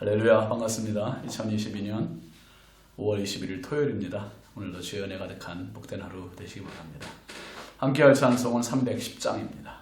할렐루야, 반갑습니다. 2022년 5월 21일 토요일입니다. 오늘도 주의 은혜 가득한 복된 하루 되시기 바랍니다. 함께할 찬송은 310장입니다.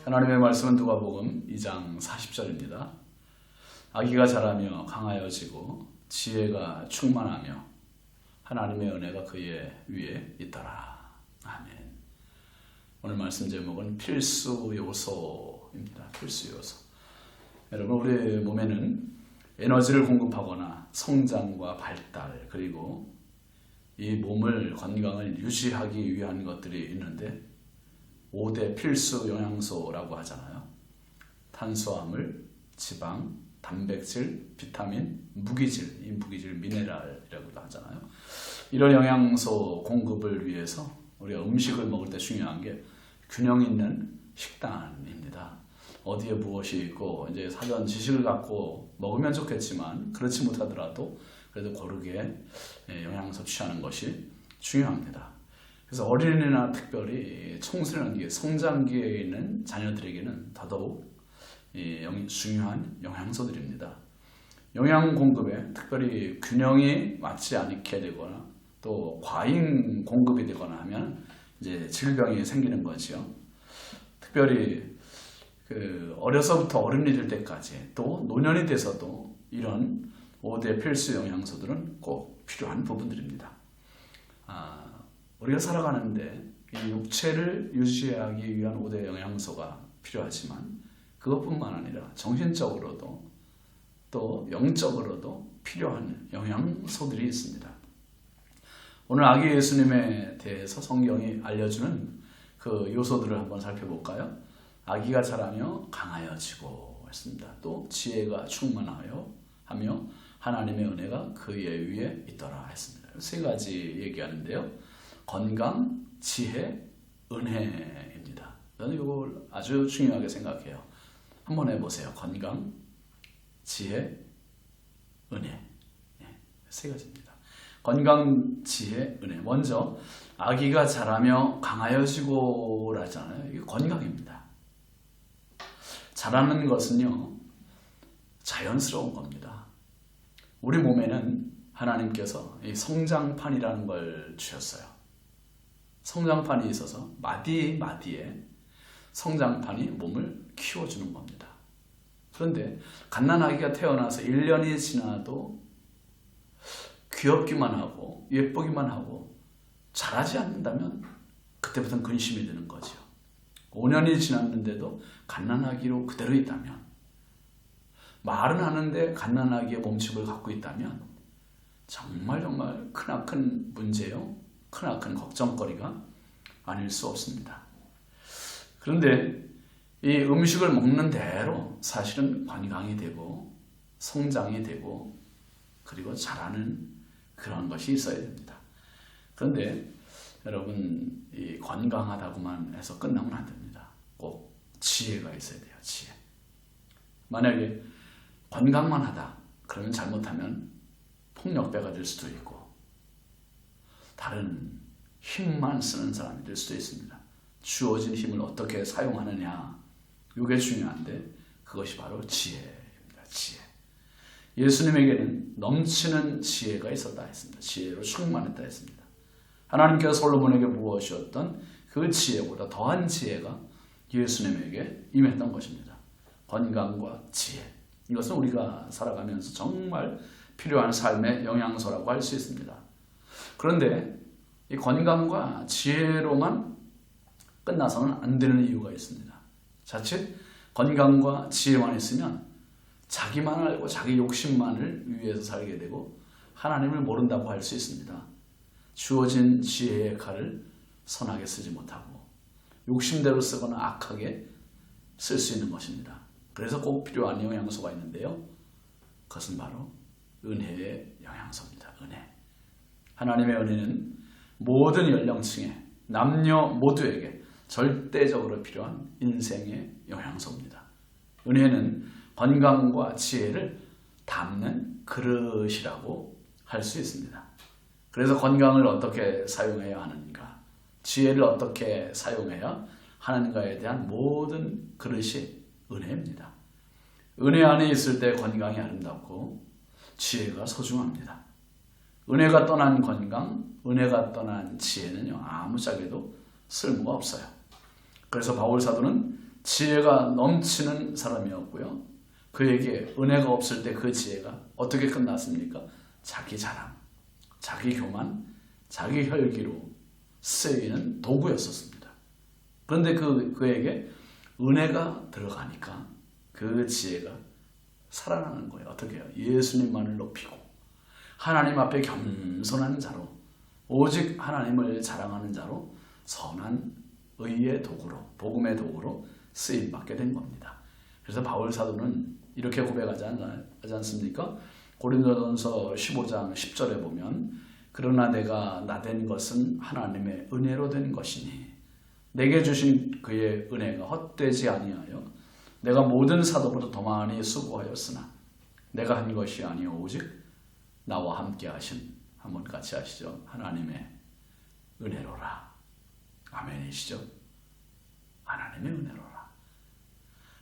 하나님의 말씀은 누가복음 2장 40절입니다. 아기가 자라며 강하여지고 지혜가 충만하며 하나님의 은혜가 그의 위에 있더라. 아멘. 오늘 말씀 제목은 필수 요소입니다. 필수 요소. 여러분, 우리 몸에는 에너지를 공급하거나 성장과 발달, 그리고 이 몸을 건강을 유지하기 위한 것들이 있는데 5대 필수 영양소라고 하잖아요. 탄수화물, 지방, 단백질, 비타민, 무기질, 이 무기질 미네랄이라고도 하잖아요. 이런 영양소 공급을 위해서 우리가 음식을 먹을 때 중요한 게 균형 있는 식단입니다. 어디에 무엇이 있고 이제 사전 지식을 갖고 먹으면 좋겠지만 그렇지 못하더라도 그래도 고르게 영양소 취하는 것이 중요합니다. 그래서 어린이나 특별히 청소년기, 성장기에 있는 자녀들에게는 더더욱 중요한 영양소들입니다. 영양 공급에 특별히 균형이 맞지 않게 되거나 또 과잉 공급이 되거나 하면 이제 질병이 생기는 거죠. 특별히 어려서부터 어른이 될 때까지 또 노년이 돼서도 이런 5대 필수 영양소들은 꼭 필요한 부분들입니다. 우리가 살아가는데 이 육체를 유지하기 위한 5대 영양소가 필요하지만 그것뿐만 아니라 정신적으로도 또 영적으로도 필요한 영양소들이 있습니다. 오늘 아기 예수님에 대해서 성경이 알려주는 그 요소들을 한번 살펴볼까요? 아기가 자라며 강하여지고 했습니다. 또 지혜가 충만하여 하며 하나님의 은혜가 그의 위에 있더라 했습니다. 세 가지 얘기하는데요. 건강, 지혜, 은혜입니다. 저는 이걸 아주 중요하게 생각해요. 한번 해보세요. 건강, 지혜, 은혜. 세 가지입니다. 건강, 지혜, 은혜. 먼저 아기가 자라며 강하여지고 하잖아요. 이게 건강입니다. 자라는 것은요, 자연스러운 겁니다. 우리 몸에는 하나님께서 이 성장판이라는 걸 주셨어요. 성장판이 있어서 마디에 성장판이 몸을 키워주는 겁니다. 그런데 갓난아기가 태어나서 1년이 지나도 귀엽기만 하고 예쁘기만 하고 자라지 않는다면 그때부터는 근심이 드는 거죠. 5년이 지났는데도 갓난아기로 그대로 있다면, 말은 하는데 갓난아기의 몸집을 갖고 있다면 정말 크나큰 문제요, 크나큰 걱정거리가 아닐 수 없습니다. 그런데 이 음식을 먹는 대로 사실은 건강이 되고 성장이 되고 그리고 자라는 그런 것이 있어야 됩니다. 그런데 여러분, 이 건강하다고만 해서 끝나면 안 됩니다. 꼭 지혜가 있어야 돼요. 지혜. 만약에 건강만 하다 그러면 잘못하면 폭력배가 될 수도 있고 다른 힘만 쓰는 사람이 될 수도 있습니다. 주어진 힘을 어떻게 사용하느냐, 이게 중요한데 그것이 바로 지혜입니다. 지혜. 예수님에게는 넘치는 지혜가 있었다 했습니다. 지혜로 충만했다 했습니다. 하나님께서 솔로몬에게 부어주셨던 그 지혜보다 더한 지혜가 예수님에게 임했던 것입니다. 건강과 지혜. 이것은 우리가 살아가면서 정말 필요한 삶의 영양소라고 할 수 있습니다. 그런데 이 건강과 지혜로만 끝나서는 안 되는 이유가 있습니다. 자칫 건강과 지혜만 있으면 자기만 알고 자기 욕심만을 위해서 살게 되고 하나님을 모른다고 할 수 있습니다. 주어진 지혜의 칼을 선하게 쓰지 못하고 욕심대로 쓰거나 악하게 쓸 수 있는 것입니다. 그래서 꼭 필요한 영양소가 있는데요. 그것은 바로 은혜의 영양소입니다. 은혜. 하나님의 은혜는 모든 연령층에 남녀 모두에게 절대적으로 필요한 인생의 영양소입니다. 은혜는 건강과 지혜를 담는 그릇이라고 할 수 있습니다. 그래서 건강을 어떻게 사용해야 하는가, 지혜를 어떻게 사용해야 하는가에 대한 모든 그릇이 은혜입니다. 은혜 안에 있을 때 건강이 아름답고 지혜가 소중합니다. 은혜가 떠난 건강, 은혜가 떠난 지혜는요, 아무짝에도 쓸모가 없어요. 그래서 바울 사도는 지혜가 넘치는 사람이었고요. 그에게 은혜가 없을 때 그 지혜가 어떻게 끝났습니까? 자기 자랑, 자기 교만, 자기 혈기로 쓰이는 도구였었습니다. 그런데 그에게 은혜가 들어가니까 그 지혜가 살아나는 거예요. 어떻게 해요? 예수님만을 높이고 하나님 앞에 겸손한 자로, 오직 하나님을 자랑하는 자로 선한 의의 도구로, 복음의 도구로 쓰임받게 된 겁니다. 그래서 바울 사도는 이렇게 고백하지 않습니까? 고린도전서 15장 10절에 보면 그러나 내가 나된 것은 하나님의 은혜로 된 것이니 내게 주신 그의 은혜가 헛되지 아니하여 내가 모든 사도보다 더 많이 수고하였으나 내가 한 것이 아니요 오직 나와 함께 하신, 한번 같이 하시죠. 하나님의 은혜로라. 아멘이시죠? 하나님의 은혜로라.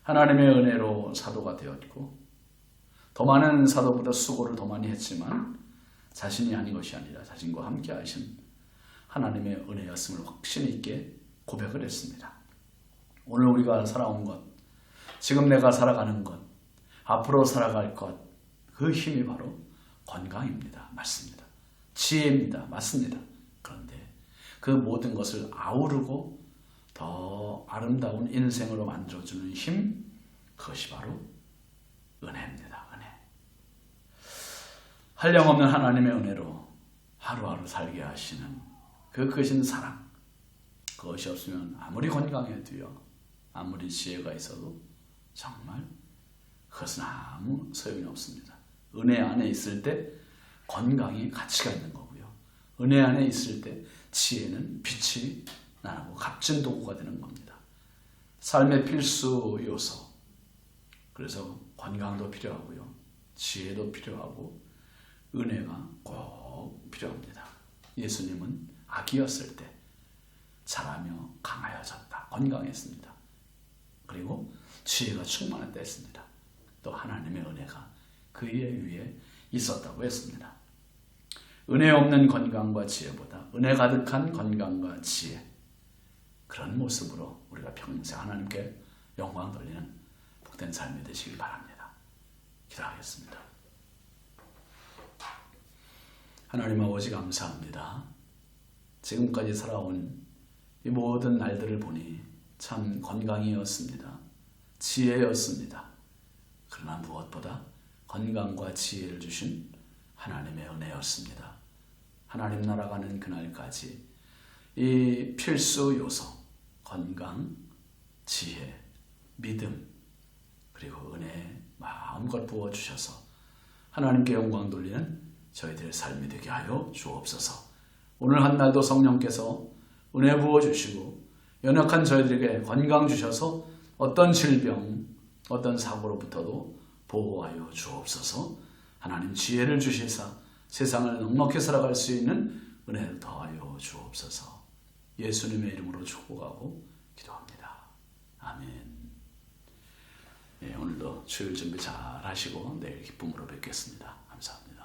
하나님의 은혜로 사도가 되었고 더 많은 사도보다 수고를 더 많이 했지만 자신이 아닌 것이 아니라 자신과 함께 하신 하나님의 은혜였음을 확신 있게 고백을 했습니다. 오늘 우리가 살아온 것, 지금 내가 살아가는 것, 앞으로 살아갈 것, 그 힘이 바로 건강입니다. 맞습니다. 지혜입니다. 맞습니다. 그런데 그 모든 것을 아우르고 더 아름다운 인생으로 만들어주는 힘, 그것이 바로 은혜입니다. 은혜. 한량없는 하나님의 은혜로 하루하루 살게 하시는 그 크신 사랑, 그것이 없으면 아무리 건강해도요, 아무리 지혜가 있어도 정말 그것은 아무 소용이 없습니다. 은혜 안에 있을 때 건강이 가치가 있는 거고요. 은혜 안에 있을 때 지혜는 빛이 나고 값진 도구가 되는 겁니다. 삶의 필수 요소. 그래서 건강도 필요하고요. 지혜도 필요하고 은혜가 꼭 필요합니다. 예수님은 아기였을 때 자라며 강하여졌다. 건강했습니다. 그리고 지혜가 충만했다 했습니다. 또 하나님의 은혜가 그의 위에 있었다고 했습니다. 은혜 없는 건강과 지혜보다 은혜 가득한 건강과 지혜, 그런 모습으로 우리가 평생 하나님께 영광 돌리는 복된 삶이 되시길 바랍니다. 기도하겠습니다. 하나님 아버지 감사합니다. 지금까지 살아온 이 모든 날들을 보니 참 건강이었습니다. 지혜였습니다. 그러나 무엇보다 건강과 지혜를 주신 하나님의 은혜였습니다. 하나님 나라 가는 그날까지 이 필수 요소, 건강, 지혜, 믿음, 그리고 은혜 마음껏 부어주셔서 하나님께 영광 돌리는 저희들의 삶이 되게 하여 주옵소서. 오늘 한 날도 성령께서 은혜 부어주시고 연약한 저희들에게 건강 주셔서 어떤 질병, 어떤 사고로부터도 보호하여 주옵소서. 하나님 지혜를 주시사 세상을 넉넉히 살아갈 수 있는 은혜를 더하여 주옵소서. 예수님의 이름으로 축복하고 기도합니다. 아멘. 네, 오늘도 주일 준비 잘 하시고 내일 기쁨으로 뵙겠습니다. 감사합니다.